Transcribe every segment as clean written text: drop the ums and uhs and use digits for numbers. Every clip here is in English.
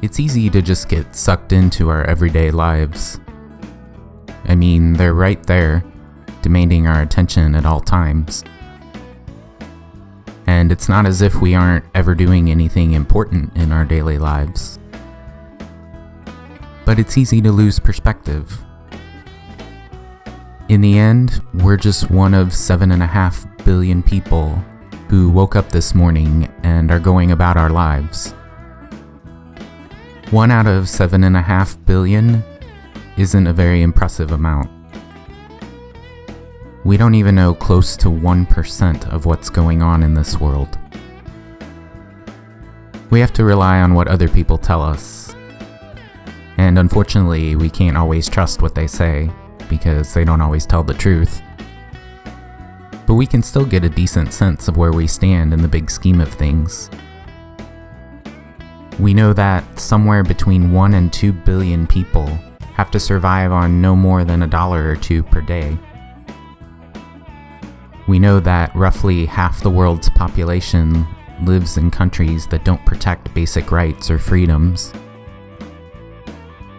It's easy to just get sucked into our everyday lives. I mean, they're right there, demanding our attention at all times. And it's not as if we aren't ever doing anything important in our daily lives. But it's easy to lose perspective. In the end, we're just one of 7.5 billion people who woke up this morning and are going about our lives. 1 out of 7.5 billion isn't a very impressive amount. We don't even know close to 1% of what's going on in this world. We have to rely on what other people tell us. And unfortunately, we can't always trust what they say, because they don't always tell the truth. But we can still get a decent sense of where we stand in the big scheme of things. We know that somewhere between 1 and 2 billion people have to survive on no more than $1 or $2 per day. We know that roughly half the world's population lives in countries that don't protect basic rights or freedoms.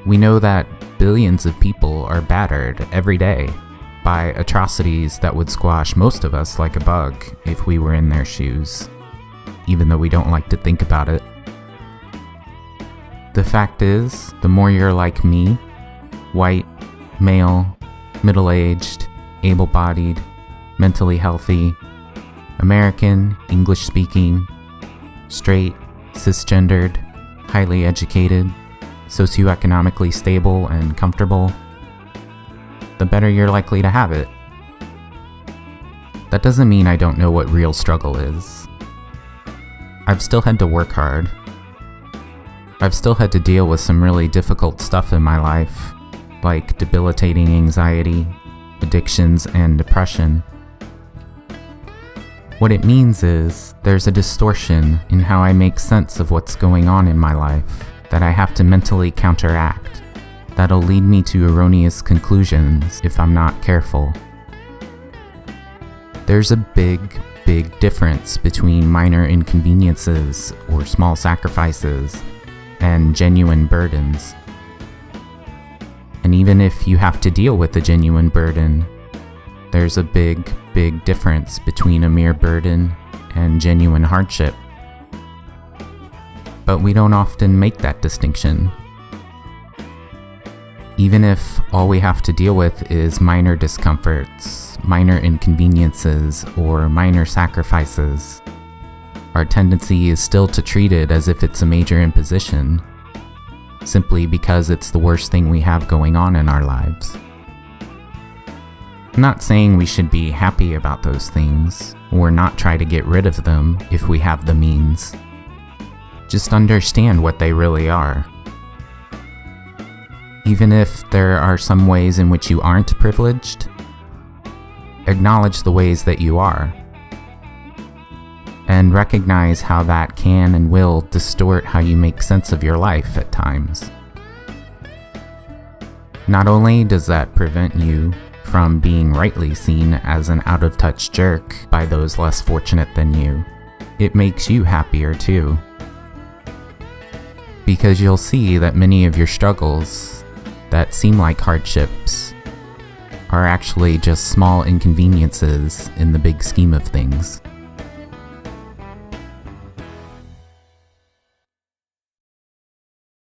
We know that billions of people are battered every day by atrocities that would squash most of us like a bug if we were in their shoes, even though we don't like to think about it. The fact is, the more you're like me, white, male, middle-aged, able-bodied, mentally healthy, American, English-speaking, straight, cisgendered, highly educated, socioeconomically stable and comfortable, the better you're likely to have it. That doesn't mean I don't know what real struggle is. I've still had to work hard. I've still had to deal with some really difficult stuff in my life, like debilitating anxiety, addictions, and depression. What it means is, there's a distortion in how I make sense of what's going on in my life that I have to mentally counteract, that'll lead me to erroneous conclusions if I'm not careful. There's a big difference between minor inconveniences or small sacrifices and genuine burdens. And even if you have to deal with a genuine burden, there's a big difference between a mere burden and genuine hardship. But we don't often make that distinction. Even if all we have to deal with is minor discomforts, minor inconveniences, or minor sacrifices, our tendency is still to treat it as if it's a major imposition, simply because it's the worst thing we have going on in our lives. I'm not saying we should be happy about those things, or not try to get rid of them if we have the means. Just understand what they really are. Even if there are some ways in which you aren't privileged, acknowledge the ways that you are, and recognize how that can and will distort how you make sense of your life at times. Not only does that prevent you from being rightly seen as an out-of-touch jerk by those less fortunate than you, it makes you happier too. Because you'll see that many of your struggles that seem like hardships are actually just small inconveniences in the big scheme of things.